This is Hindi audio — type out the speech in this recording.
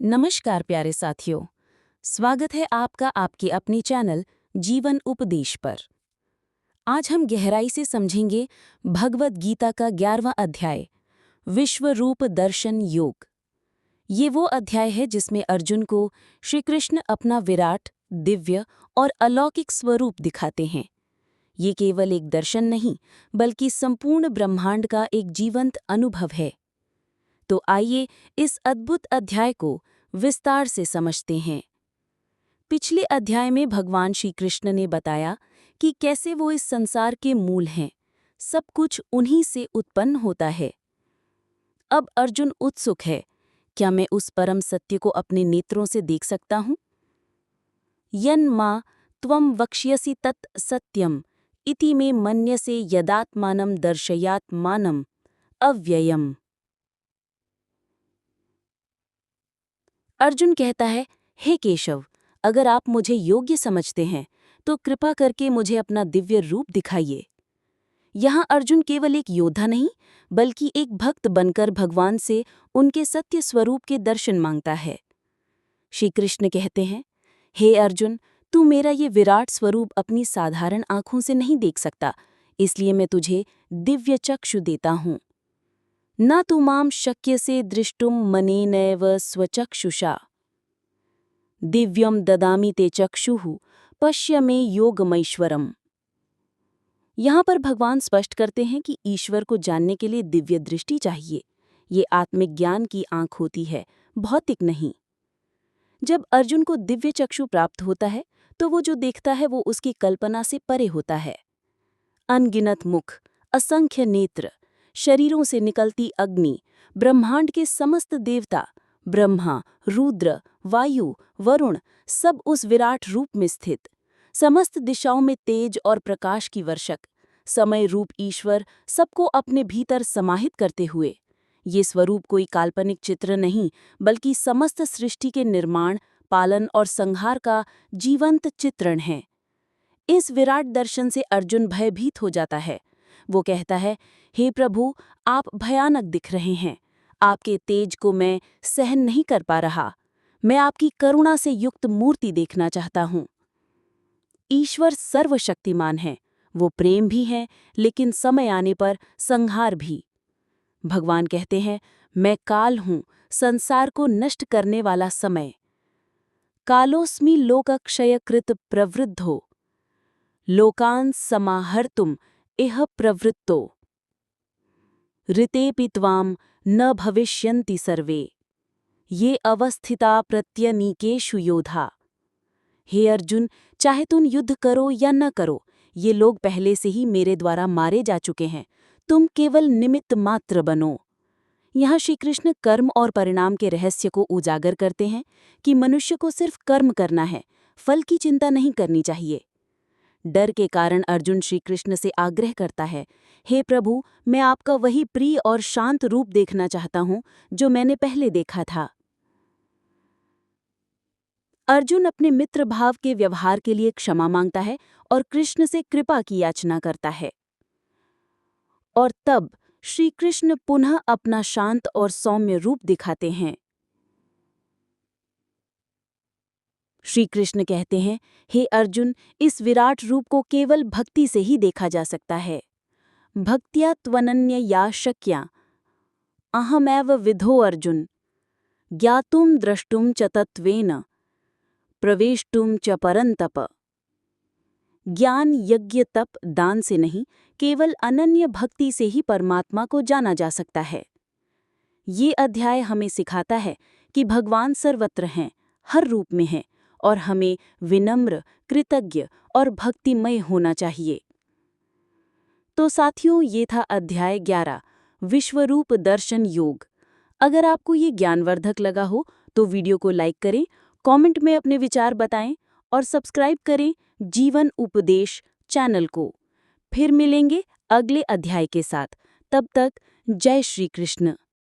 नमस्कार प्यारे साथियों, स्वागत है आपका आपके अपने चैनल जीवन उपदेश पर। आज हम गहराई से समझेंगे भगवद गीता का 11वां अध्याय, विश्व रूप दर्शन योग। ये वो अध्याय है जिसमें अर्जुन को श्री कृष्ण अपना विराट, दिव्य और अलौकिक स्वरूप दिखाते हैं। ये केवल एक दर्शन नहीं, बल्कि संपूर्ण ब्रह्मांड का एक जीवंत अनुभव है। तो आइए इस अद्भुत अध्याय को विस्तार से समझते हैं। पिछले अध्याय में भगवान श्री कृष्ण ने बताया कि कैसे वो इस संसार के मूल हैं, सब कुछ उन्हीं से उत्पन्न होता है। अब अर्जुन उत्सुक है, क्या मैं उस परम सत्य को अपने नेत्रों से देख सकता हूँ? यन् मा त्वं वक्ष्यसि तत् सत्यम इति मे मन्यसे यदात्मानं दर्शयात्मानम् अव्ययम्। अर्जुन कहता है, हे केशव, अगर आप मुझे योग्य समझते हैं तो कृपा करके मुझे अपना दिव्य रूप दिखाइए। यहाँ अर्जुन केवल एक योद्धा नहीं, बल्कि एक भक्त बनकर भगवान से उनके सत्य स्वरूप के दर्शन मांगता है। श्री कृष्ण कहते हैं, हे अर्जुन, तू मेरा ये विराट स्वरूप अपनी साधारण आंखों से नहीं देख सकता, इसलिए मैं तुझे दिव्य चक्षु देता हूँ। न तु मां शक्यसे दृष्टुम मनेनैव स्वचक्षुषा दिव्यम ददामि ते चक्षुः पश्य मे योगमैश्वरम्। यहाँ पर भगवान स्पष्ट करते हैं कि ईश्वर को जानने के लिए दिव्य दृष्टि चाहिए। ये आत्मिक ज्ञान की आंख होती है, भौतिक नहीं। जब अर्जुन को दिव्य चक्षु प्राप्त होता है तो वो जो देखता है वो उसकी कल्पना से परे होता है। अनगिनत मुख, असंख्य नेत्र, शरीरों से निकलती अग्नि, ब्रह्मांड के समस्त देवता, ब्रह्मा, रुद्र, वायु, वरुण, सब उस विराट रूप में स्थित, समस्त दिशाओं में तेज और प्रकाश की वर्षक, समय रूप ईश्वर सबको अपने भीतर समाहित करते हुए। ये स्वरूप कोई काल्पनिक चित्र नहीं, बल्कि समस्त सृष्टि के निर्माण, पालन और संहार का जीवंत चित्रण है। इस विराट दर्शन से अर्जुन भयभीत हो जाता है। वो कहता है, हे प्रभु, आप भयानक दिख रहे हैं। आपके तेज को मैं सहन नहीं कर पा रहा। मैं आपकी करुणा से युक्त मूर्ति देखना चाहता हूँ। ईश्वर सर्वशक्तिमान है, वो प्रेम भी है, लेकिन समय आने पर संहार भी। भगवान कहते हैं, मैं काल हूँ, संसार को नष्ट करने वाला समय। कालोस्मि लोकक्षयकृत प्रवृद्धो लोकान् समाहर्तुम् इह प्रवृत्तो ऋतेऽपि त्वां न भविष्यन्ति सर्वे ये अवस्थिता प्रत्यनीकेषु योधा। हे अर्जुन, चाहे तुम युद्ध करो या न करो, ये लोग पहले से ही मेरे द्वारा मारे जा चुके हैं। तुम केवल निमित्त मात्र बनो। यहाँ श्री कृष्ण कर्म और परिणाम के रहस्य को उजागर करते हैं कि मनुष्य को सिर्फ कर्म करना है, फल की चिंता नहीं करनी चाहिए। डर के कारण अर्जुन श्री कृष्ण से आग्रह करता है, हे प्रभु, मैं आपका वही प्रिय और शांत रूप देखना चाहता हूँ जो मैंने पहले देखा था। अर्जुन अपने मित्र भाव के व्यवहार के लिए क्षमा मांगता है और कृष्ण से कृपा की याचना करता है। और तब श्री कृष्ण पुनः अपना शांत और सौम्य रूप दिखाते हैं। श्री कृष्ण कहते हैं, हे अर्जुन, इस विराट रूप को केवल भक्ति से ही देखा जा सकता है। भक्त्या त्वनन्य या शक्या अहमैव विधो अर्जुन ज्ञातुम द्रष्टुम च तत्वेन प्रवेष्टुम च परंतप। ज्ञान, यज्ञ, तप, दान से नहीं, केवल अनन्य भक्ति से ही परमात्मा को जाना जा सकता है। ये अध्याय हमें सिखाता है कि भगवान सर्वत्र हैं, हर रूप में हैं, और हमें विनम्र, कृतज्ञ और भक्तिमय होना चाहिए। तो साथियों, ये था अध्याय 11, विश्वरूप दर्शन योग। अगर आपको ये ज्ञानवर्धक लगा हो तो वीडियो को लाइक करें, कमेंट में अपने विचार बताएं और सब्सक्राइब करें जीवन उपदेश चैनल को। फिर मिलेंगे अगले अध्याय के साथ। तब तक जय श्री कृष्ण।